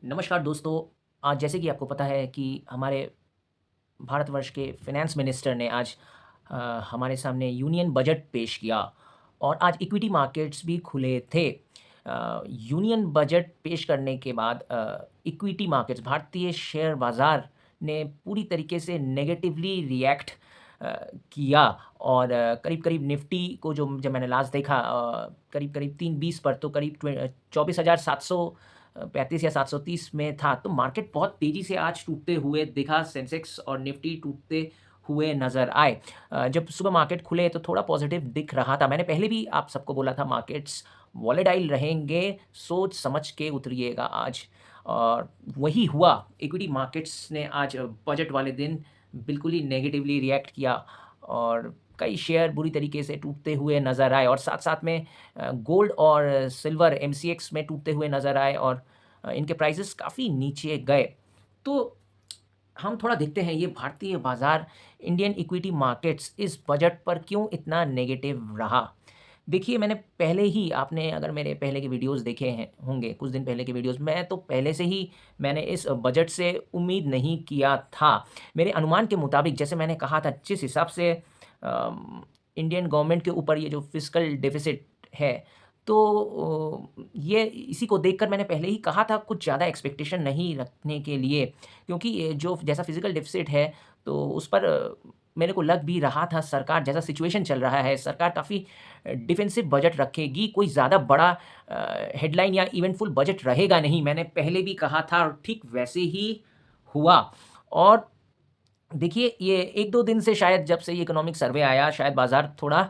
नमस्कार दोस्तों। आज जैसे कि आपको पता है कि हमारे भारतवर्ष के फाइनेंस मिनिस्टर ने आज हमारे सामने यूनियन बजट पेश किया और आज इक्विटी मार्केट्स भी खुले थे। यूनियन बजट पेश करने के बाद इक्विटी मार्केट्स भारतीय शेयर बाज़ार ने पूरी तरीके से नेगेटिवली रिएक्ट अ, किया और करीब-करीब निफ्टी को जो जब मैंने लास्ट देखा करीब-करीब 320 पर तो करीब 24,700 35 या 730 में था, तो मार्केट बहुत तेज़ी से आज टूटते हुए दिखा, सेंसेक्स और निफ्टी टूटते हुए नज़र आए। जब सुबह मार्केट खुले तो थोड़ा पॉज़िटिव दिख रहा था। मैंने पहले भी आप सबको बोला था मार्केट्स वॉलेटाइल रहेंगे, सोच समझ के उतरिएगा आज और वही हुआ। इक्विटी मार्केट्स ने आज बजट वाले दिन बिल्कुल ही नेगेटिवली रिएक्ट किया और कई शेयर बुरी तरीके से टूटते हुए नज़र आए और साथ-साथ में गोल्ड और सिल्वर एमसीएक्स में टूटते हुए नज़र आए और इनके प्राइसेस काफ़ी नीचे गए। तो हम थोड़ा देखते हैं ये भारतीय बाज़ार, इंडियन इक्विटी मार्केट्स इस बजट पर क्यों इतना नेगेटिव रहा? देखिए मैंने पहले ही आपने अगर मेरे पहले के वीडियोज़ देखे हैं होंगे, कुछ दिन पहले के वीडियोज़, मैं तो पहले से ही मैंने इस बजट से उम्मीद नहीं किया था। मेरे अनुमान के मुताबिक जैसे मैंने कहा था जिस हिसाब से इंडियन गवर्नमेंट के ऊपर ये जो फिस्कल डेफ़िसिट है, तो ये इसी को देखकर मैंने पहले ही कहा था कुछ ज़्यादा एक्सपेक्टेशन नहीं रखने के लिए क्योंकि ये जो जैसा फिज़िकल डेफ़िसिट है, तो उस पर मेरे को लग भी रहा था सरकार जैसा सिचुएशन चल रहा है, सरकार काफ़ी डिफेंसिव बजट रखेगी, कोई ज़्यादा बड़ा हेडलाइन या इवेंटफुल बजट रहेगा नहीं। मैंने पहले भी कहा था और ठीक वैसे ही हुआ और देखिए, ये 1-2 दिन से शायद जब से ये इकोनॉमिक सर्वे आया, शायद बाज़ार थोड़ा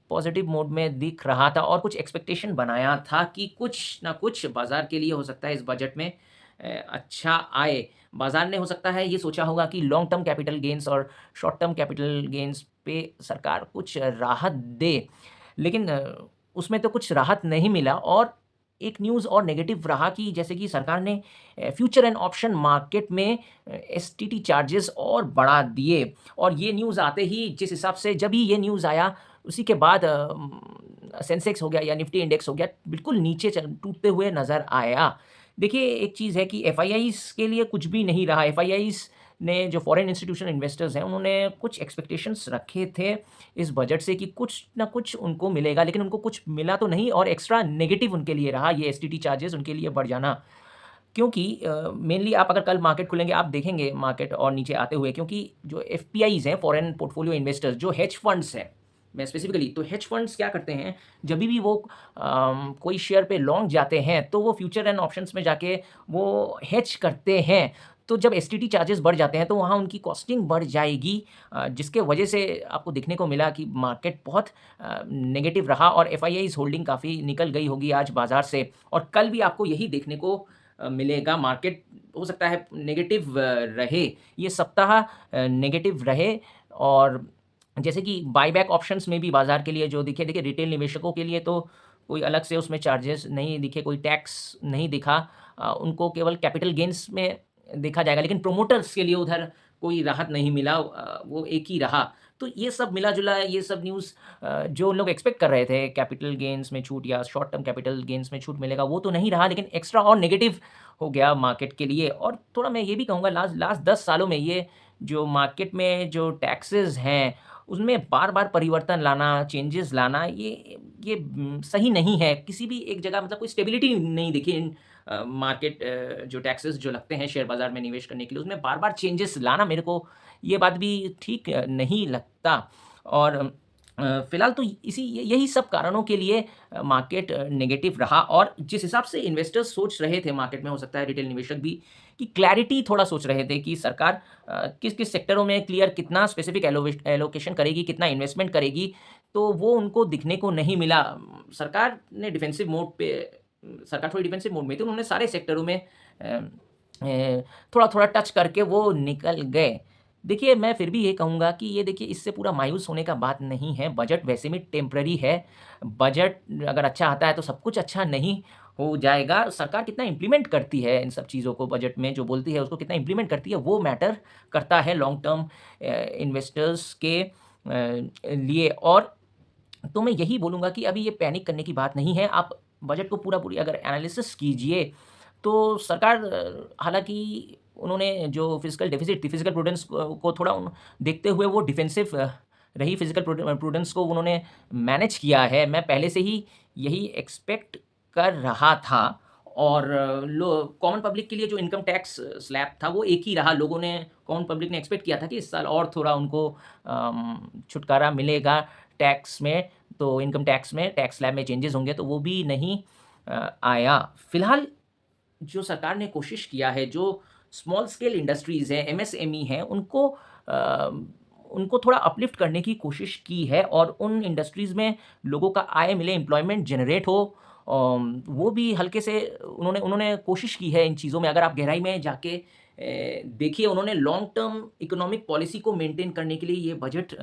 पॉज़िटिव मोड में दिख रहा था और कुछ एक्सपेक्टेशन बनाया था कि कुछ ना कुछ बाज़ार के लिए हो सकता है इस बजट में अच्छा आए। बाज़ार ने हो सकता है ये सोचा होगा कि लॉन्ग टर्म कैपिटल गेन्स और शॉर्ट टर्म कैपिटल गेन्स पे सरकार कुछ राहत दे। लेकिन उसमें तो कुछ राहत नहीं मिला और एक न्यूज़ और नेगेटिव रहा कि जैसे कि सरकार ने फ्यूचर एंड ऑप्शन मार्केट में एसटीटी चार्जेस और बढ़ा दिए और ये न्यूज़ आते ही जिस हिसाब से जब ही ये न्यूज़ आया उसी के बाद सेंसेक्स हो गया या निफ्टी इंडेक्स हो गया बिल्कुल नीचे चल टूटते हुए नज़र आया। देखिए एक चीज़ है कि एफआईआईज़ के लिए कुछ भी नहीं रहा। एफआईआईज़ ने जो फॉरेन इंस्टीट्यूशनल इन्वेस्टर्स हैं उन्होंने कुछ एक्सपेक्टेशंस रखे थे इस बजट से कि कुछ ना कुछ उनको मिलेगा, लेकिन उनको कुछ मिला तो नहीं और एक्स्ट्रा नेगेटिव उनके लिए रहा ये एसटीटी चार्जेस उनके लिए बढ़ जाना। क्योंकि मेनली आप अगर कल मार्केट खुलेंगे, आप देखेंगे मार्केट और नीचे आते हुए क्योंकि जो एफपीआईज़ हैं, फॉरेन पोर्टफोलियो इन्वेस्टर्स, जो हेज फंड्स हैं, मैं स्पेसिफिकली तो हेज फंड्स क्या करते हैं, जभी भी वो कोई शेयर पे लॉन्ग जाते हैं, तो वो फ्यूचर एंड ऑप्शंस में जाके वो हेज करते हैं। तो जब एसटीटी चार्जेस बढ़ जाते हैं, तो वहाँ उनकी कॉस्टिंग बढ़ जाएगी जिसके वजह से आपको देखने को मिला कि मार्केट बहुत नेगेटिव रहा और एफआईआईज़ होल्डिंग काफ़ी निकल गई होगी आज बाज़ार से और कल भी आपको यही देखने को मिलेगा। मार्केट हो सकता है नेगेटिव रहे, ये सप्ताह नेगेटिव रहे और जैसे कि बायबैक ऑप्शंस में भी बाज़ार के लिए जो दिखे देखिए रिटेल निवेशकों के लिए तो कोई अलग से उसमें चार्जेस नहीं दिखे, कोई टैक्स नहीं दिखा। उनको केवल कैपिटल गेन्स में देखा जाएगा, लेकिन प्रोमोटर्स के लिए उधर कोई राहत नहीं मिला वो एक ही रहा। तो ये सब मिला-जुला ये सब न्यूज़ जो लोग एक्सपेक्ट कर रहे थे कैपिटल गेन्स में छूट या शॉर्ट टर्म कैपिटल गेन्स में छूट मिलेगा, वो तो नहीं रहा लेकिन एक्स्ट्रा और नेगेटिव हो गया मार्केट के लिए और थोड़ा मैं ये भी कहूँगा लास्ट लास्ट 10 सालों में ये जो मार्केट में जो टैक्सेस हैं, उसमें बार-बार परिवर्तन लाना, चेंजेस लाना ये सही नहीं है। किसी भी एक जगह मतलब कोई स्टेबिलिटी नहीं दिखी इन मार्केट जो टैक्सेस जो लगते हैं शेयर बाज़ार में निवेश करने के लिए, उसमें बार-बार चेंजेस लाना मेरे को ये बात भी ठीक नहीं लगता और फिलहाल तो इसी यही सब कारणों के लिए मार्केट नेगेटिव रहा और जिस हिसाब से इन्वेस्टर्स सोच रहे थे मार्केट में हो सकता है रिटेल निवेशक भी कि क्लैरिटी थोड़ा सोच रहे थे कि सरकार किस-किस सेक्टरों में क्लियर कितना स्पेसिफिक एलोकेशन करेगी, कितना इन्वेस्टमेंट करेगी, तो वो उनको दिखने को नहीं मिला। सरकार ने डिफेंसिव मोड पे सरकार थोड़ी डिफेंसिव मोड में थी, उन्होंने सारे सेक्टरों में थोड़ा-थोड़ा टच करके वो निकल गए। देखिए, मैं फिर भी ये कहूँगा कि ये देखिए इससे पूरा मायूस होने का बात नहीं है, बजट वैसे भी टेम्परेरी है। बजट अगर अच्छा आता है तो सब कुछ अच्छा नहीं हो जाएगा। सरकार कितना इम्प्लीमेंट करती है इन सब चीज़ों को बजट में जो बोलती है उसको कितना इम्प्लीमेंट करती है वो मैटर करता है लॉन्ग टर्म इन्वेस्टर्स के लिए और तो मैं यही बोलूँगा कि अभी ये पैनिक करने की बात नहीं है। आप बजट को पूरा पूरी अगर एनालिसिस कीजिए तो सरकार हालाँकि उन्होंने जो फिजिकल डेफ़िसिट थी, फिजिकल प्रूडेंस को थोड़ा देखते हुए वो डिफेंसिव रही, फिजिकल प्रूडेंस को उन्होंने मैनेज किया है। मैं पहले से ही यही एक्सपेक्ट कर रहा था और लो कॉमन पब्लिक के लिए जो इनकम टैक्स स्लैब था वो एक ही रहा। लोगों ने कॉमन पब्लिक ने एक्सपेक्ट किया था कि इस साल और थोड़ा उनको छुटकारा मिलेगा टैक्स में, तो इनकम टैक्स में, टैक्स स्लैब में चेंजेज़ होंगे, तो वो भी नहीं आया। फ़िलहाल जो सरकार ने कोशिश किया है, जो स्मॉल स्केल इंडस्ट्रीज़ हैं, एमएसएमई हैं, उनको थोड़ा अपलिफ्ट करने की कोशिश की है और उन इंडस्ट्रीज़ में लोगों का आय मिले, एम्प्लॉयमेंट जनरेट हो। वो भी हल्के से उन्होंने उन्होंने कोशिश की है इन चीज़ों में। अगर आप गहराई में जाके देखिए, उन्होंने लॉन्ग टर्म इकोनॉमिक पॉलिसी को मेंटेन करने के लिए ये बजट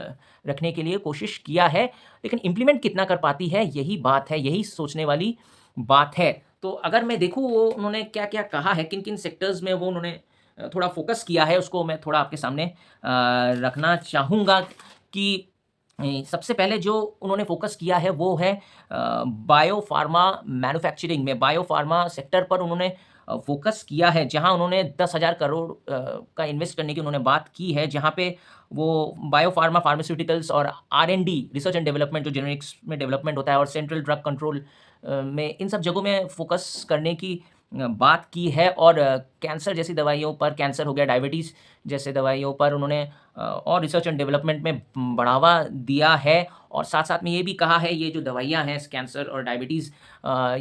रखने के लिए कोशिश किया है, लेकिन इम्प्लीमेंट कितना कर पाती है, यही बात है, यही सोचने वाली बात है। तो अगर मैं देखूँ वो उन्होंने क्या-क्या कहा है, किन-किन सेक्टर्स में वो उन्होंने थोड़ा फ़ोकस किया है, उसको मैं थोड़ा आपके सामने रखना चाहूँगा कि सबसे पहले जो उन्होंने फ़ोकस किया है वो है बायो-फ़ार्मा मैन्युफैक्चरिंग में, बायो-फ़ार्मा सेक्टर पर उन्होंने फ़ोकस किया है, जहाँ उन्होंने 10,000 करोड़ का इन्वेस्ट करने की उन्होंने बात की है, जहाँ पे वो बायो-फ़ार्मा, फ़ार्मास्यूटिकल्स और आर-एन-डी, रिसर्च एंड डेवलपमेंट जो जेनेरिक्स में डेवलपमेंट होता है और सेंट्रल ड्रग कंट्रोल में इन सब जगहों में फ़ोकस करने की बात की है और कैंसर जैसी दवाइयों पर, कैंसर हो गया, डायबिटीज़ जैसे दवाइयों पर उन्होंने और रिसर्च एंड डेवलपमेंट में बढ़ावा दिया है और साथ-साथ में ये भी कहा है, ये जो दवाइयाँ हैं कैंसर और डायबिटीज़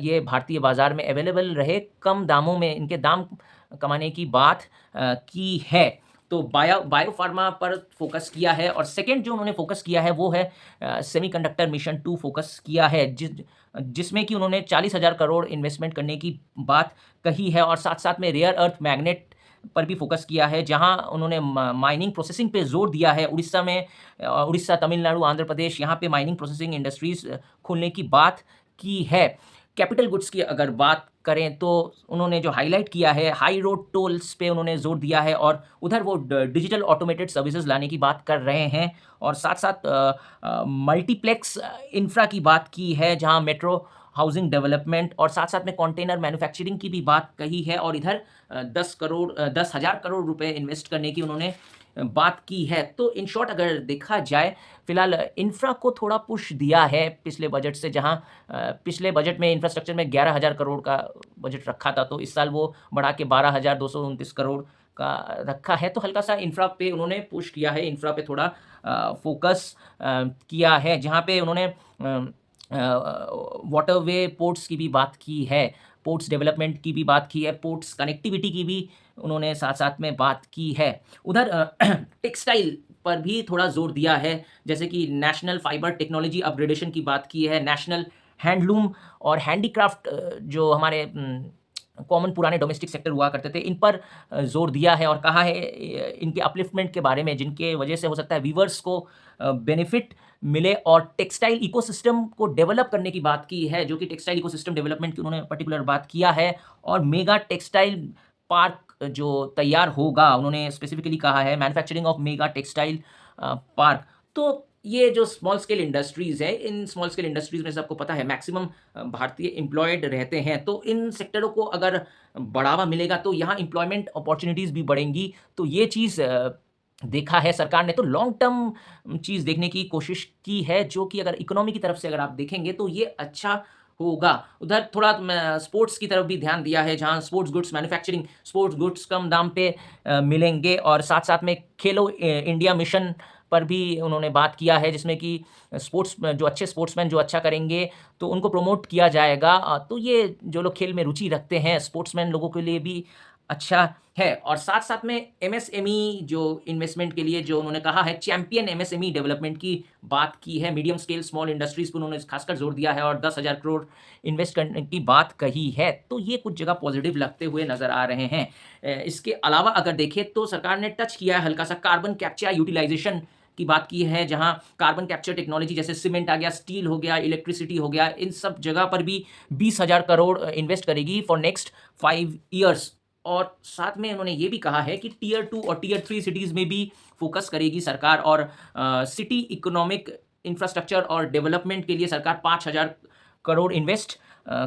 ये भारतीय बाज़ार में अवेलेबल रहे, कम दामों में इनके दाम कमाने की बात की है। तो बायो-फ़ार्मा पर फ़ोकस किया है और सेकंड जो उन्होंने फ़ोकस किया है वो है सेमीकंडक्टर मिशन 2 फ़ोकस किया है, जिसमें कि उन्होंने 40,000 करोड़ इन्वेस्टमेंट करने की बात कही है और साथ-साथ में रेयर अर्थ मैग्नेट पर भी फ़ोकस किया है, जहाँ उन्होंने माइनिंग प्रोसेसिंग पे ज़ोर दिया है। उड़ीसा में उड़ीसा, तमिलनाडु, आंध्र प्रदेश यहाँ पे माइनिंग प्रोसेसिंग इंडस्ट्रीज़ खोलने की बात की है। कैपिटल गुड्स की अगर बात करें तो उन्होंने जो हाइलाइट किया है, हाई रोड टोल्स पे उन्होंने ज़ोर दिया है और उधर वो डिजिटल ऑटोमेटेड सर्विसेज़ लाने की बात कर रहे हैं और साथ-साथ मल्टीप्लेक्स इंफ्रा की बात की है, जहाँ मेट्रो हाउसिंग डेवलपमेंट और साथ-साथ में कंटेनर मैन्युफैक्चरिंग की भी बात कही है और इधर 10,000 करोड़ रुपए इन्वेस्ट करने की उन्होंने बात की है। तो इन शॉर्ट अगर देखा जाए, फिलहाल इंफ्रा को थोड़ा पुश दिया है पिछले बजट से, जहाँ पिछले बजट में इंफ्रास्ट्रक्चर में 11,000 करोड़ का बजट रखा था, तो इस साल वो बढ़ा के 12,229 करोड़ का रखा है। तो हल्का-सा इंफ्रा पे उन्होंने पुश किया है, इंफ्रा पे थोड़ा फ़ोकस किया है, जहाँ पे उन्होंने वाटरवे पोर्ट्स की भी बात की है, पोर्ट्स डेवलपमेंट की भी बात की है, पोर्ट्स कनेक्टिविटी की भी उन्होंने साथ-साथ में बात की है। उधर टेक्सटाइल पर भी थोड़ा ज़ोर दिया है, जैसे कि नेशनल फाइबर टेक्नोलॉजी अपग्रेडेशन की बात की है, नेशनल हैंडलूम और हैंडीक्राफ्ट जो हमारे कॉमन पुराने डोमेस्टिक सेक्टर हुआ करते थे, इन पर ज़ोर दिया है और कहा है इनके अपलिफ्टमेंट के बारे में, जिनके वजह से हो सकता है वीवर्स को बेनिफिट मिले और टेक्सटाइल इकोसिस्टम को डेवलप करने की बात की है, जो कि टेक्सटाइल इकोसिस्टम डेवलपमेंट की उन्होंने पर्टिकुलर बात किया है और मेगा टेक्सटाइल पार्क जो तैयार होगा, उन्होंने स्पेसिफिकली कहा है manufacturing of mega textile park. तो ये जो स्मॉल स्केल इंडस्ट्रीज़ है, इन स्मॉल स्केल इंडस्ट्रीज़ में से आपको पता है मैक्सिमम भारतीय एम्प्लॉयड रहते हैं, तो इन सेक्टरों को अगर बढ़ावा मिलेगा तो यहाँ एम्प्लॉयमेंट अपॉर्च्युनिटीज़ भी बढ़ेंगी। तो ये चीज़ देखा है सरकार ने, तो लॉन्ग टर्म चीज़ देखने की कोशिश की है, जो कि अगर इकोनॉमी की तरफ से अगर आप देखेंगे तो ये अच्छा होगा। उधर थोड़ा स्पोर्ट्स की तरफ भी ध्यान दिया है, जहाँ sports goods manufacturing, sports goods कम दाम पे मिलेंगे और साथ-साथ में खेलो इंडिया मिशन पर भी उन्होंने बात किया है, जिसमें कि स्पोर्ट्स जो अच्छे स्पोर्ट्समैन जो अच्छा करेंगे, तो उनको प्रमोट किया जाएगा। तो ये जो लोग खेल में रुचि रखते हैं, स्पोर्ट्समैन लोगों के लिए भी अच्छा है और साथ-साथ में एमएसएमई जो इन्वेस्टमेंट के लिए जो उन्होंने कहा है, चैंपियन एमएसएमई डेवलपमेंट की बात की है, मीडियम स्केल स्मॉल इंडस्ट्रीज़ पे उन्होंने खासकर ज़ोर दिया है और 10,000 करोड़ इन्वेस्ट करने की बात कही है। तो ये कुछ जगह पॉज़िटिव लगते हुए नज़र आ रहे हैं। इसके अलावा अगर देखें तो सरकार ने टच किया है हल्का-सा कार्बन कैप्चर यूटिलाइज़ेशन की बात की है, जहाँ कार्बन कैप्चर टेक्नोलॉजी जैसे सीमेंट आ गया, स्टील हो गया, इलेक्ट्रिसिटी हो गया, इन सब जगह पर भी 20,000 करोड़ इन्वेस्ट करेगी फॉर नेक्स्ट 5 ईयर्स। और साथ में उन्होंने ये भी कहा है कि टियर 2 और टियर 3 सिटीज़ में भी फ़ोकस करेगी सरकार और सिटी इकोनॉमिक इंफ्रास्ट्रक्चर और डेवलपमेंट के लिए सरकार 5,000 करोड़ इन्वेस्ट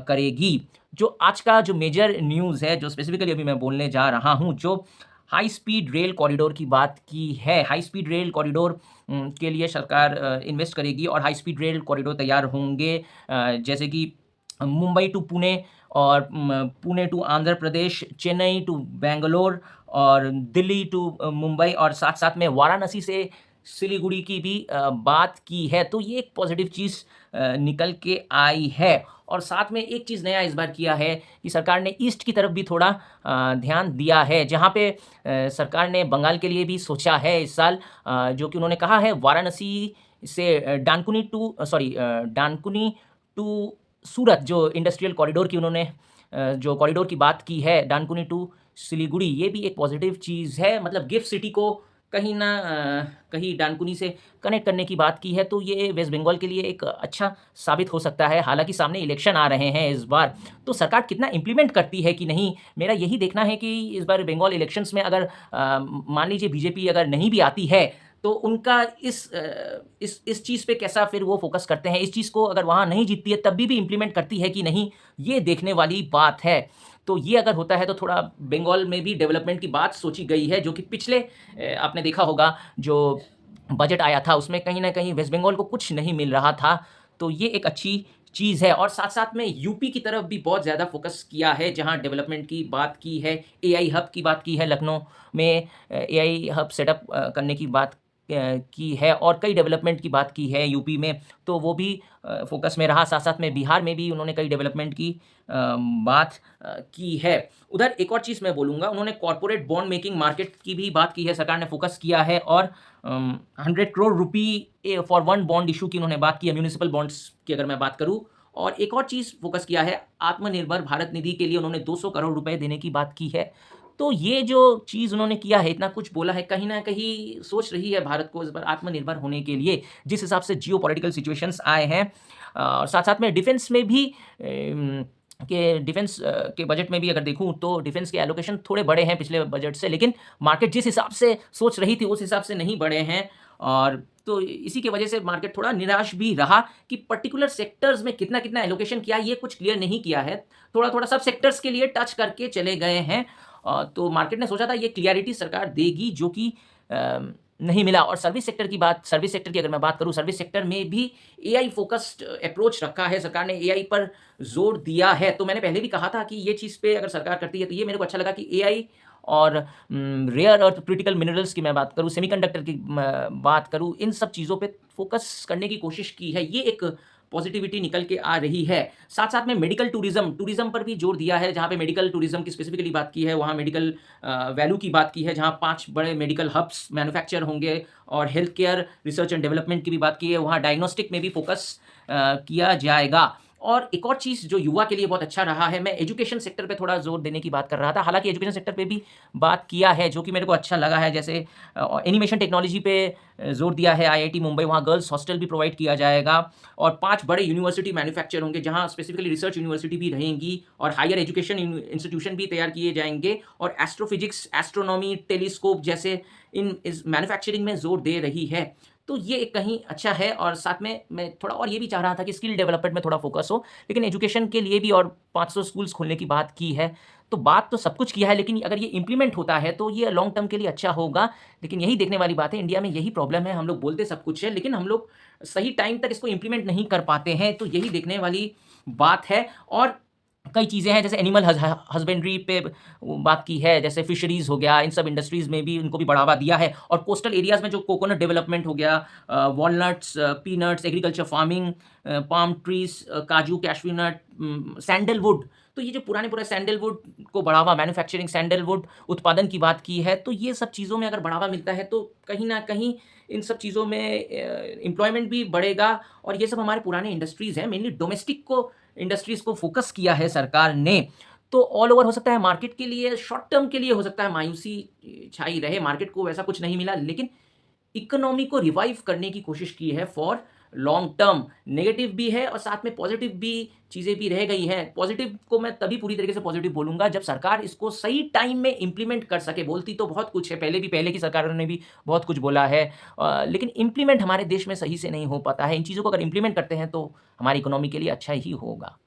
करेगी। जो आज का जो मेजर न्यूज़ है, जो स्पेसिफ़िकली अभी मैं बोलने जा रहा हूँ, जो हाई स्पीड रेल कॉरिडोर की बात की है। हाई स्पीड रेल कॉरिडोर के लिए सरकार इन्वेस्ट करेगी और हाई स्पीड रेल कॉरिडोर तैयार होंगे, जैसे कि मुंबई टू पुणे और पुणे टू आंध्र प्रदेश, चेन्नई टू बैंगलोर और दिल्ली टू मुंबई और साथ-साथ में वाराणसी से सिलीगुड़ी की भी बात की है। तो ये एक पॉज़िटिव चीज़ निकल के आई है। और साथ में एक चीज़ नया इस बार किया है कि सरकार ने ईस्ट की तरफ भी थोड़ा ध्यान दिया है, जहाँ पे सरकार ने बंगाल के लिए भी सोचा है इस साल, जो कि उन्होंने कहा है वाराणसी से डानकुनी टू सूरत, जो इंडस्ट्रियल कॉरिडोर की उन्होंने जो कॉरिडोर की बात की है, डानकुनी टू सिलीगुड़ी, ये भी एक पॉज़िटिव चीज़ है। मतलब गिफ्ट सिटी को कहीं न कहीं डानकुनी से कनेक्ट करने की बात की है, तो ये वेस्ट बंगाल के लिए एक अच्छा साबित हो सकता है। हालाँकि सामने इलेक्शन आ रहे हैं इस बार, तो सरकार कितना इम्प्लीमेंट करती है कि नहीं, मेरा यही देखना है कि इस बार बंगाल इलेक्शंस में अगर मान लीजिए बीजेपी अगर नहीं भी आती है, तो उनका इस चीज़ पे कैसा फिर वो फ़ोकस करते हैं। इस चीज़ को अगर वहाँ नहीं जीतती है, तब भी इम्प्लीमेंट करती है कि नहीं, ये देखने वाली बात है। तो ये अगर होता है तो थोड़ा बंगाल में भी डेवलपमेंट की बात सोची गई है, जो कि पिछले आपने देखा होगा जो बजट आया था उसमें कहीं न कहीं वेस्ट बंगाल को कुछ नहीं मिल रहा था। तो ये एक अच्छी चीज़ है और साथ-साथ में यूपी की तरफ भी बहुत ज़्यादा फ़ोकस किया है, जहाँ डेवलपमेंट की बात की है, एआई हब की बात की है, लखनऊ में एआई हब सेटअप करने की बात की है और कई डेवलपमेंट की बात की है यूपी में, तो वो भी फ़ोकस में रहा। साथ-साथ में बिहार में भी उन्होंने कई डेवलपमेंट की बात की है। उधर एक और चीज़ मैं बोलूँगा, उन्होंने कॉर्पोरेट बॉन्ड मेकिंग मार्केट की भी बात की है, सरकार ने फ़ोकस किया है और 100 crore rupee for one bond issue की उन्होंने बात की है, म्युनिसिपल बॉन्ड्स की अगर मैं बात करूँ। और एक और चीज़ फ़ोकस किया है, आत्मनिर्भर भारत निधि के लिए उन्होंने 200 करोड़ रुपए देने की बात की है। तो ये जो चीज़ उन्होंने किया है, इतना कुछ बोला है, कहीं न कहीं सोच रही है भारत को इस बार आत्मनिर्भर होने के लिए, जिस हिसाब से जियोपॉलिटिकल सिचुएशंस आए हैं। और साथ-साथ में डिफेंस में भी डिफेंस के बजट में भी अगर देखूँ तो डिफेंस के एलोकेशन थोड़े बड़े हैं पिछले बजट से, लेकिन मार्केट जिस हिसाब से सोच रही थी उस हिसाब से नहीं बढ़े हैं। और तो इसी की वजह से मार्केट थोड़ा निराश भी रहा कि पर्टिकुलर सेक्टर्स में कितना-कितना एलोकेशन किया, ये कुछ क्लियर नहीं किया है। थोड़ा-थोड़ा सब सेक्टर्स के लिए टच करके चले गए हैं। तो मार्केट ने सोचा था ये क्लियरिटी सरकार देगी, जो कि नहीं मिला। और सर्विस सेक्टर की अगर मैं बात करूँ, सर्विस सेक्टर में भी एआई फ़ोकस्ड अप्रोच रखा है, सरकार ने एआई पर ज़ोर दिया है। तो मैंने पहले भी कहा था कि ये चीज़ पे अगर सरकार करती है, तो ये मेरे को अच्छा लगा कि एआई और रेयर अर्थ क्रिटिकल मिनरल्स की मैं बात करूँ, सेमीकंडक्टर की बात करूँ, इन सब चीज़ों पे फ़ोकस करने की कोशिश की है। ये एक पॉज़िटिविटी निकल के आ रही है। साथ-साथ में मेडिकल टूरिज़्म पर भी ज़ोर दिया है, जहाँ पे मेडिकल टूरिज़्म की स्पेसिफ़िकली बात की है, वहाँ मेडिकल वैल्यू की बात की है, जहाँ 5 बड़े मेडिकल हब्स मैन्युफैक्चर होंगे और health care research and development की भी बात की है, वहाँ डायग्नोस्टिक में भी फ़ोकस किया जाएगा। और एक और चीज़ जो युवा के लिए बहुत अच्छा रहा है, मैं एजुकेशन सेक्टर पे थोड़ा ज़ोर देने की बात कर रहा था। हालाँकि एजुकेशन सेक्टर पे भी बात किया है, जो कि मेरे को अच्छा लगा है, जैसे एनिमेशन टेक्नोलॉजी पे ज़ोर दिया है आईआईटी मुंबई, वहाँ गर्ल्स हॉस्टल भी प्रोवाइड किया जाएगा और 5 बड़े यूनिवर्सिटी मैन्युफैक्चर होंगे, जहाँ स्पेसिफिकली रिसर्च यूनिवर्सिटी भी रहेंगी और हायर एजुकेशन इंस्टीट्यूशन भी तैयार किए जाएँगे और एस्ट्रोफिजिक्स, एस्ट्रोनॉमी, टेलीस्कोप जैसे इस मैन्युफैक्चरिंग में ज़ोर दे रही है। तो ये एक कहीं अच्छा है और साथ में मैं थोड़ा और ये भी चाह रहा था कि स्किल डेवलपमेंट में थोड़ा फ़ोकस हो, लेकिन एजुकेशन के लिए भी और 500 स्कूल्स खोलने की बात की है। तो बात तो सब कुछ किया है, लेकिन अगर ये इम्प्लीमेंट होता है, तो ये लॉन्ग टर्म के लिए अच्छा होगा। लेकिन यही देखने वाली बात है, इंडिया में यही प्रॉब्लम है, हम लोग बोलते सब कुछ है, लेकिन हम लोग सही टाइम तक इसको इम्प्लीमेंट नहीं कर पाते हैं, तो यही देखने वाली बात है। और कई चीज़ें हैं, जैसे एनिमल हस्बेंड्री पे वो बात की है, जैसे फिशरीज़ हो गया, इन सब इंडस्ट्रीज़ में भी उनको भी बढ़ावा दिया है और कोस्टल एरियाज़ में जो कोकोनट डेवलपमेंट हो गया, walnuts, peanuts, agriculture farming, palm trees, काजू, कैश्यू नट, सैंडलवुड, तो ये जो पुराने सैंडलवुड को बढ़ावा, मैन्युफैक्चरिंग सैंडलवुड उत्पादन की बात की है, तो ये सब चीज़ों में अगर बढ़ावा मिलता है, तो कहीं न कहीं इन सब चीज़ों में एम्प्लॉयमेंट भी बढ़ेगा और ये सब हमारे पुराने इंडस्ट्रीज़ हैं, मेनली डोमेस्टिक को इंडस्ट्रीज़ को फ़ोकस किया है सरकार ने। तो ऑल ओवर हो सकता है मार्केट के लिए शॉर्ट टर्म के लिए हो सकता है मायूसी छाई रहे, मार्केट को वैसा कुछ नहीं मिला, लेकिन इकोनॉमी को रिवाइव करने की कोशिश की है फॉर लॉन्ग टर्म। नेगेटिव भी है और साथ में पॉजिटिव भी चीज़ें भी रह गई हैं। पॉजिटिव को मैं तभी पूरी तरीके से पॉजिटिव बोलूँगा जब सरकार इसको सही टाइम में इम्प्लीमेंट कर सके। बोलती तो बहुत कुछ है, पहले की सरकारों ने भी बहुत कुछ बोला है, लेकिन इम्प्लीमेंट हमारे देश में सही से नहीं हो पाता है। इन चीज़ों को अगर इम्प्लीमेंट करते हैं तो हमारी इकोनॉमी के लिए अच्छा ही होगा।